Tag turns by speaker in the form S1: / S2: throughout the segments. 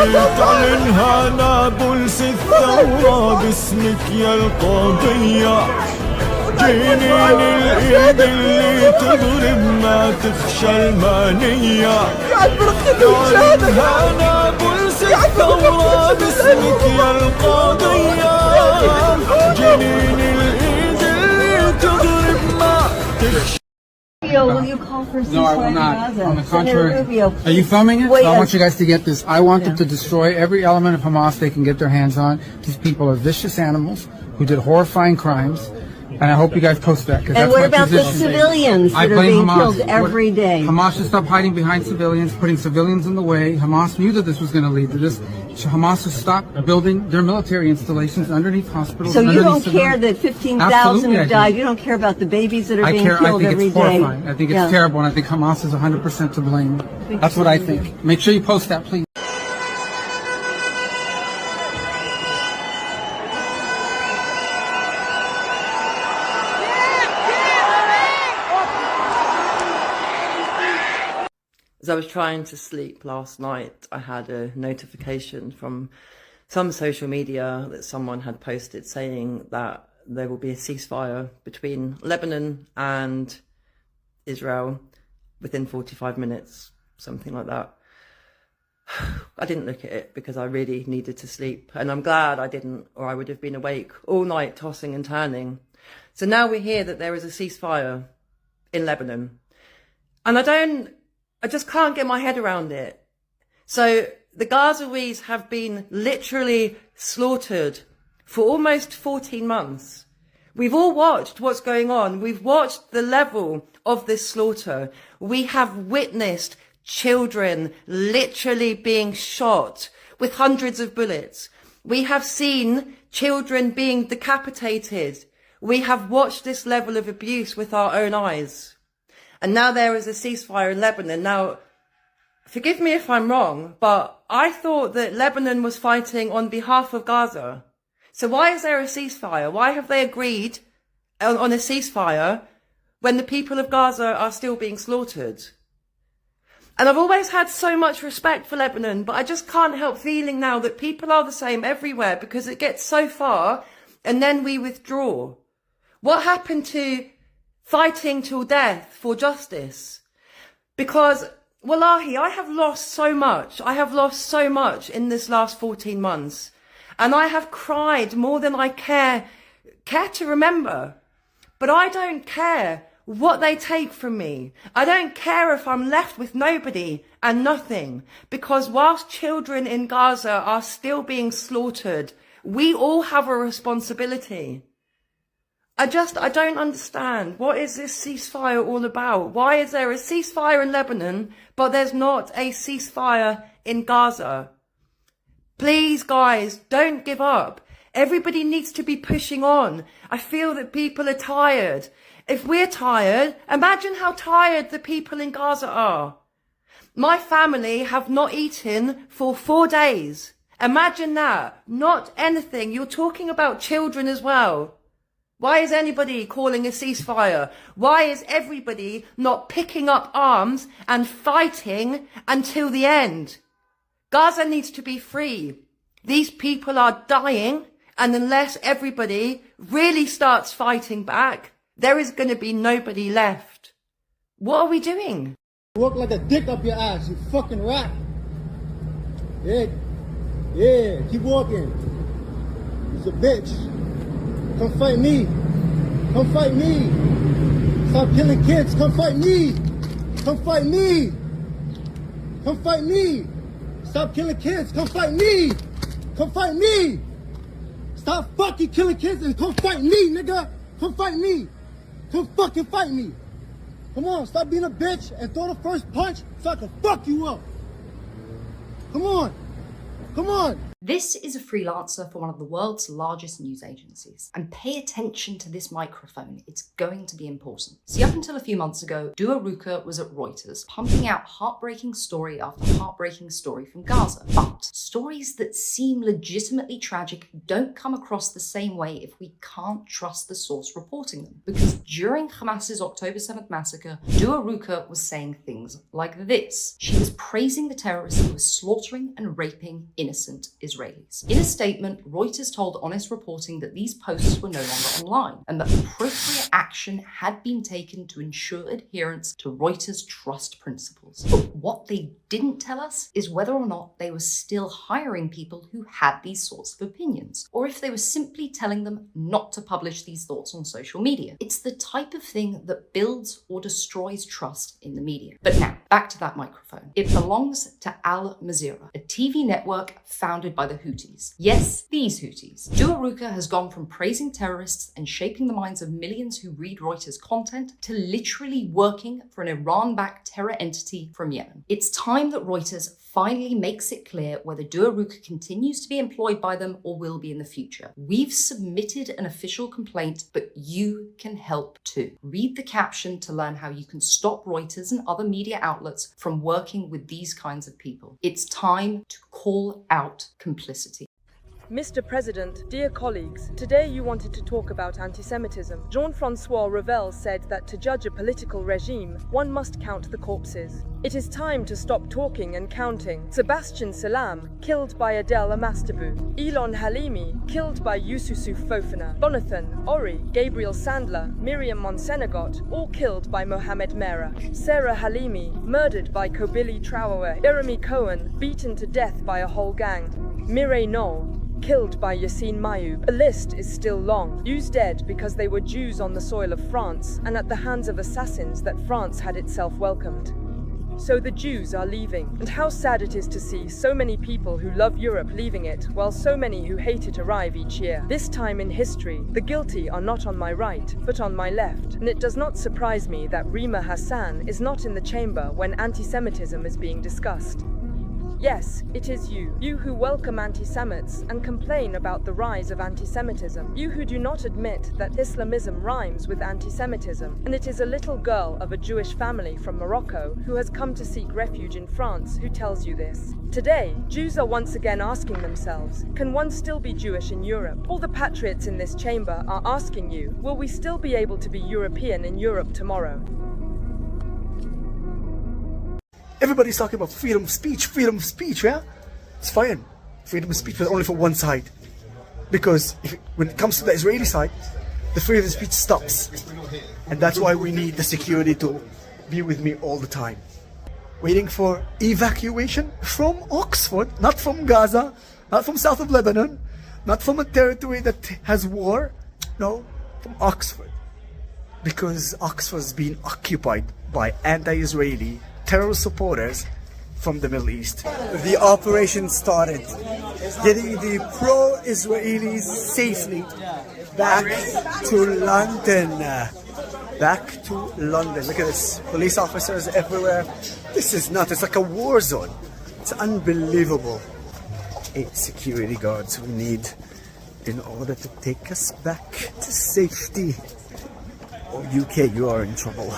S1: تعلنها نابلس الثورة باسمك يا القضية. جنين الايد اللي تضرب ما تخشى المانية. تعلنها نابلس الثورة باسمك يا القضية. جنين الايد اللي تضرب ما تخشى.
S2: Will you call for
S3: No, I will
S2: ceasefire
S3: not.
S2: in Gaza?
S3: On the
S2: Senator
S3: contrary.
S2: Rubio.
S3: Are you filming it?
S2: Wait,
S3: I want you guys to get this. I want them to destroy every element of Hamas they can get their hands on. These people are vicious animals who did horrifying crimes. And I hope you guys post that.
S2: And what about the civilians that are being killed every day?
S3: Hamas should stop hiding behind civilians, putting civilians in the way. Hamas knew that this was going to lead to this. So Hamas should stop building their military installations underneath hospitals.
S2: So you don't care that 15,000 have died? You don't care about the babies that are being killed every day?
S3: I think it's horrifying. I think it's terrible, and I think Hamas is 100% to blame. That's what I think. Make sure you post that, please.
S4: As I was trying to sleep last night, I had a notification from some social media that someone had posted saying that there will be a ceasefire between Lebanon and Israel within 45 minutes, something like that. I didn't look at it because I really needed to sleep, and I'm glad I didn't, or I would have been awake all night tossing and turning. So now we hear that there is a ceasefire in Lebanon, and I just can't get my head around it. So the Gazaouis have been literally slaughtered for almost 14 months. We've all watched what's going on. We've watched the level of this slaughter. We have witnessed children literally being shot with hundreds of bullets. We have seen children being decapitated. We have watched this level of abuse with our own eyes. And now there is a ceasefire in Lebanon. Now, forgive me if I'm wrong, but I thought that Lebanon was fighting on behalf of Gaza. So why is there a ceasefire? Why have they agreed on a ceasefire when the people of Gaza are still being slaughtered? And I've always had so much respect for Lebanon, but I just can't help feeling now that people are the same everywhere because it gets so far and then we withdraw. What happened to fighting till death for justice? Because, wallahi, I have lost so much. I have lost so much in this last 14 months. And I have cried more than I care to remember. But I don't care what they take from me. I don't care if I'm left with nobody and nothing. Because whilst children in Gaza are still being slaughtered, we all have a responsibility. I don't understand. What is this ceasefire all about? Why is there a ceasefire in Lebanon, but there's not a ceasefire in Gaza? Please, guys, don't give up. Everybody needs to be pushing on. I feel that people are tired. If we're tired, imagine how tired the people in Gaza are. My family have not eaten for 4 days. Imagine that. Not anything. You're talking about children as well. Why is anybody calling a ceasefire? Why is everybody not picking up arms and fighting until the end? Gaza needs to be free. These people are dying, and unless everybody really starts fighting back, there is going to be nobody left. What are we doing?
S5: Walk like a dick up your ass, you fucking rat. Yeah, keep walking. He's a bitch. Come fight me. Come fight me. Stop killing kids. Come fight me. Come fight me. Come fight me. Stop killing kids. Come fight me. Come fight me. Stop fucking killing kids and come fight me, nigga. Come fight me. Come fucking fight me. Come on, stop being a bitch and throw the first punch so I can fuck you up. Come on. Come on.
S6: This is a freelancer for one of the world's largest news agencies. And pay attention to this microphone, it's going to be important. See, up until a few months ago, Dua Ruka was at Reuters, pumping out heartbreaking story after heartbreaking story from Gaza. But stories that seem legitimately tragic don't come across the same way if we can't trust the source reporting them. Because during Hamas's October 7th massacre, Dua Ruka was saying things like this. She was praising the terrorists who were slaughtering and raping innocent Israelis. In a statement, Reuters told Honest Reporting that these posts were no longer online and that appropriate action had been taken to ensure adherence to Reuters' trust principles. But what they didn't tell us is whether or not they were still hiring people who had these sorts of opinions, or if they were simply telling them not to publish these thoughts on social media. It's the type of thing that builds or destroys trust in the media. But now, back to that microphone. It belongs to Al Jazeera, a TV network founded by the Houthis. Yes, these Houthis. Dua Ruka has gone from praising terrorists and shaping the minds of millions who read Reuters content to literally working for an Iran-backed terror entity from Yemen. It's time that Reuters finally makes it clear whether Dua Ruka continues to be employed by them or will be in the future. We've submitted an official complaint, but you can help too. Read the caption to learn how you can stop Reuters and other media outlets from working with these kinds of people. It's time to call out complicity.
S7: Mr. President, dear colleagues, today you wanted to talk about anti-Semitism. Jean-François Revel said that to judge a political regime, one must count the corpses. It is time to stop talking and counting. Sebastian Salam, killed by Adel Amastabu. Elon Halimi, killed by Youssouf Fofana. Jonathan, Ori, Gabriel Sandler, Miriam Monsenegot, all killed by Mohamed Merah. Sarah Halimi, murdered by Kobili Traore. Jeremy Cohen, beaten to death by a whole gang. Mireille Knoll, killed by Yassine Mayoub. The list is still long. Jews dead because they were Jews on the soil of France and at the hands of assassins that France had itself welcomed. So the Jews are leaving. And how sad it is to see so many people who love Europe leaving it, while so many who hate it arrive each year. This time in history, the guilty are not on my right, but on my left. And it does not surprise me that Rima Hassan is not in the chamber when anti-Semitism is being discussed. Yes, it is you. You who welcome anti-Semites and complain about the rise of anti-Semitism. You who do not admit that Islamism rhymes with anti-Semitism. And it is a little girl of a Jewish family from Morocco who has come to seek refuge in France who tells you this. Today, Jews are once again asking themselves, can one still be Jewish in Europe? All the patriots in this chamber are asking you, will we still be able to be European in Europe tomorrow?
S8: Everybody's talking about freedom of speech, yeah? It's fine. Freedom of speech, but only for one side. Because when it comes to the Israeli side, the freedom of speech stops. And that's why we need the security to be with me all the time. Waiting for evacuation from Oxford, not from Gaza, not from south of Lebanon, not from a territory that has war, no, from Oxford. Because Oxford's been occupied by anti-Israeli terrorist supporters from the Middle East.
S9: The operation started, getting the pro-Israelis safely back to London. Back to London. Look at this, police officers everywhere. This is not, it's like a war zone. It's unbelievable. 8 security guards we need in order to take us back to safety. Oh, UK, you are in trouble.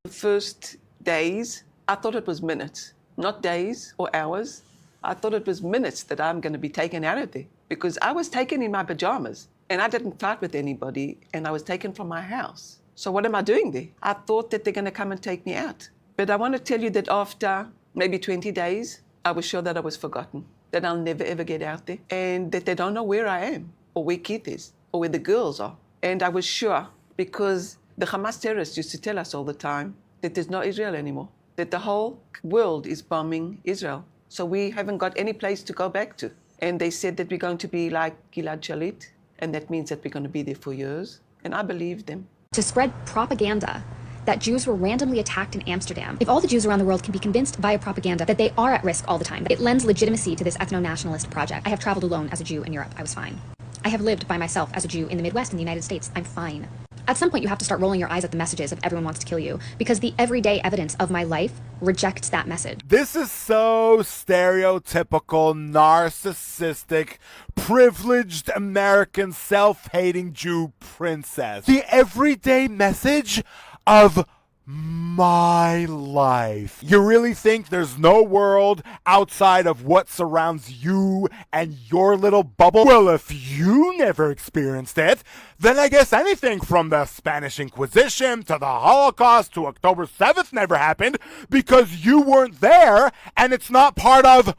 S10: The first days, I thought it was minutes, not days or hours. I thought it was minutes that I'm going to be taken out of there because I was taken in my pajamas and I didn't fight with anybody and I was taken from my house. So what am I doing there? I thought that they're going to come and take me out. But I want to tell you that after maybe 20 days, I was sure that I was forgotten, that I'll never ever get out there and that they don't know where I am or where Keith is or where the girls are. And I was sure because the Hamas terrorists used to tell us all the time that there's no Israel anymore, that the whole world is bombing Israel. So we haven't got any place to go back to. And they said that we're going to be like Gilad Shalit, and that means that we're going to be there for years. And I believed them.
S11: To spread propaganda that Jews were randomly attacked in Amsterdam. If all the Jews around the world can be convinced via propaganda that they are at risk all the time, it lends legitimacy to this ethno-nationalist project. I have traveled alone as a Jew in Europe. I was fine. I have lived by myself as a Jew in the Midwest in the United States. I'm fine. At some point, you have to start rolling your eyes at the messages of everyone wants to kill you, because the everyday evidence of my life rejects that message.
S12: This is so stereotypical, narcissistic, privileged American self-hating Jew princess. The everyday message of my life. You really think there's no world outside of what surrounds you and your little bubble? Well, if you never experienced it, then I guess anything from the Spanish Inquisition to the Holocaust to October 7th never happened because you weren't there and it's not part of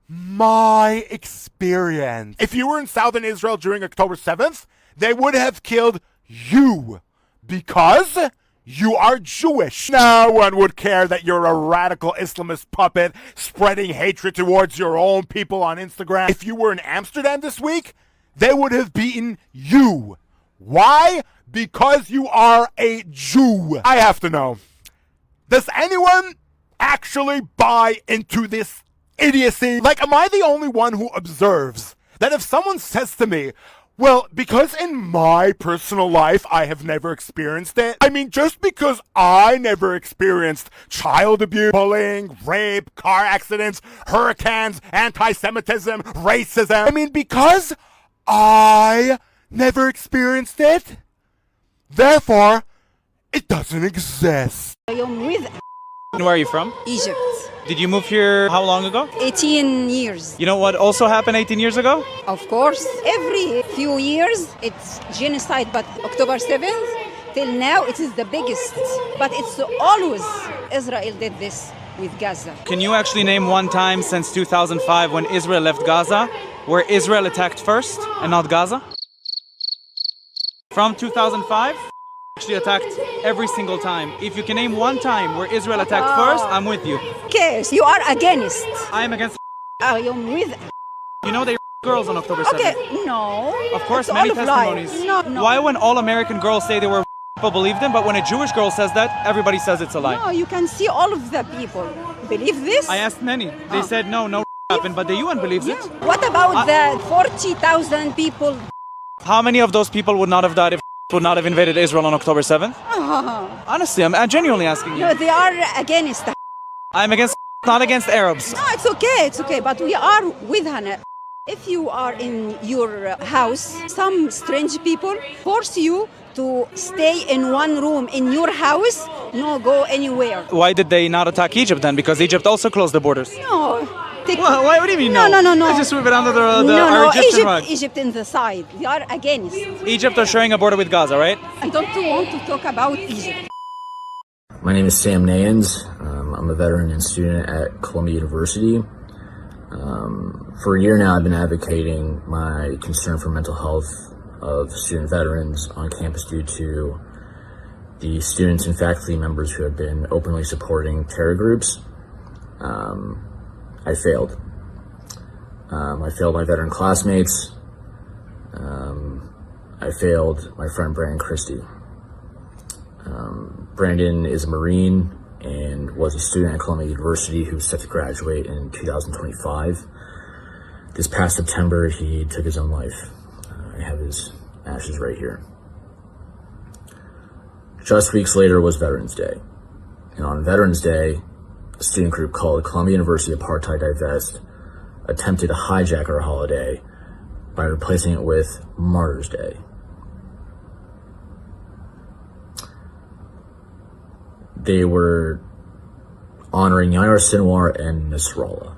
S12: my experience. If you were in southern Israel during October 7th, they would have killed you because you are Jewish. No one would care that you're a radical Islamist puppet spreading hatred towards your own people on Instagram. If you were in Amsterdam this week, they would have beaten you. Why? Because you are a Jew. I have to know, does anyone actually buy into this idiocy? Like, am I the only one who observes that if someone says to me, well, because in my personal life, I have never experienced it. I mean, just because I never experienced child abuse, bullying, rape, car accidents, hurricanes, anti-Semitism, racism. I mean, because I never experienced it, therefore, it doesn't exist.
S13: Where are you from?
S14: Egypt.
S13: Did you move here how long ago?
S14: 18 years.
S13: You know what also happened 18 years ago?
S14: Of course. Every few years, it's genocide, but October 7th, till now, it is the biggest. But it's always Israel did this with Gaza.
S13: Can you actually name one time since 2005 when Israel left Gaza, where Israel attacked first and not Gaza? From 2005? Actually attacked every single time. If you can name one time where Israel attacked first, I'm with you.
S14: Okay, so you are against.
S13: I am against.
S14: I am with.
S13: You know they girls on October 7th.
S14: Okay, no.
S13: Of course,
S14: It's
S13: many
S14: all of lies.
S13: testimonies.
S14: No.
S13: Why when all American girls say they were people believe them, but when a Jewish girl says that, everybody says it's a lie?
S14: No, you can see all of the people believe this.
S13: I asked many. They said no happened, but the UN believes it.
S14: What about the 40,000 people?
S13: How many of those people would not have died if would not have invaded Israel on October 7th? Honestly, I'm genuinely asking you.
S14: No, they are against.
S13: I'm against, not against Arabs.
S14: No, it's okay, but we are with Hannah. If you are in your house, some strange people force you to stay in one room in your house, no go anywhere.
S13: Why did they not attack Egypt then? Because Egypt also closed the borders.
S14: No.
S13: What do you mean
S14: no?
S13: Let's just sweep it under our Egyptian rug.
S14: Egypt in the side. They are against.
S13: Egypt are sharing a border with Gaza, right?
S14: I don't want to talk about Egypt.
S15: My name is Sam Nayans. I'm a veteran and student at Columbia University. For a year now, I've been advocating my concern for mental health of student veterans on campus due to the students and faculty members who have been openly supporting terror groups. I failed. I failed my veteran classmates. I failed my friend Brandon Christie. Brandon is a Marine and was a student at Columbia University who was set to graduate in 2025. This past September, he took his own life. I have his ashes right here. Just weeks later was Veterans Day. And on Veterans Day, a student group called Columbia University Apartheid Divest attempted to hijack our holiday by replacing it with Martyrs Day. They were honoring Yair Sinwar and Nasrallah.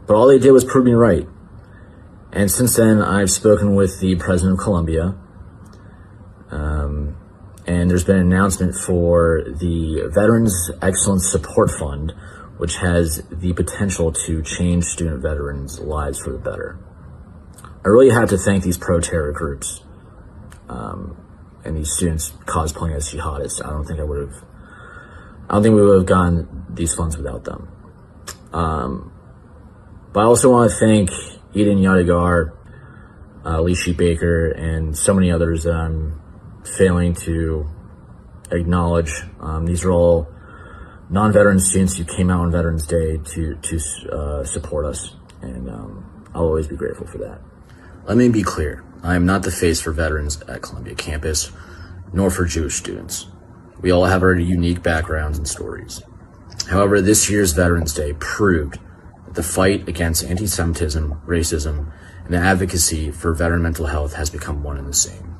S15: But all they did was prove me right. And since then, I've spoken with the president of Columbia, and there's been an announcement for the Veterans Excellence Support Fund, which has the potential to change student veterans' lives for the better. I really have to thank these pro-terror groups and these students cosplaying as jihadists. I don't think we would have gotten these funds without them. But I also want to thank Eden Yadigar, Lee Sheep Baker, and so many others that I'm failing to acknowledge. These are all non-veteran students who came out on Veterans Day to support us, and I'll always be grateful for that. Let me be clear. I am not the face for veterans at Columbia campus, nor for Jewish students. We all have our unique backgrounds and stories. However, this year's Veterans Day proved that the fight against anti-Semitism, racism, and the advocacy for veteran mental health has become one and the same.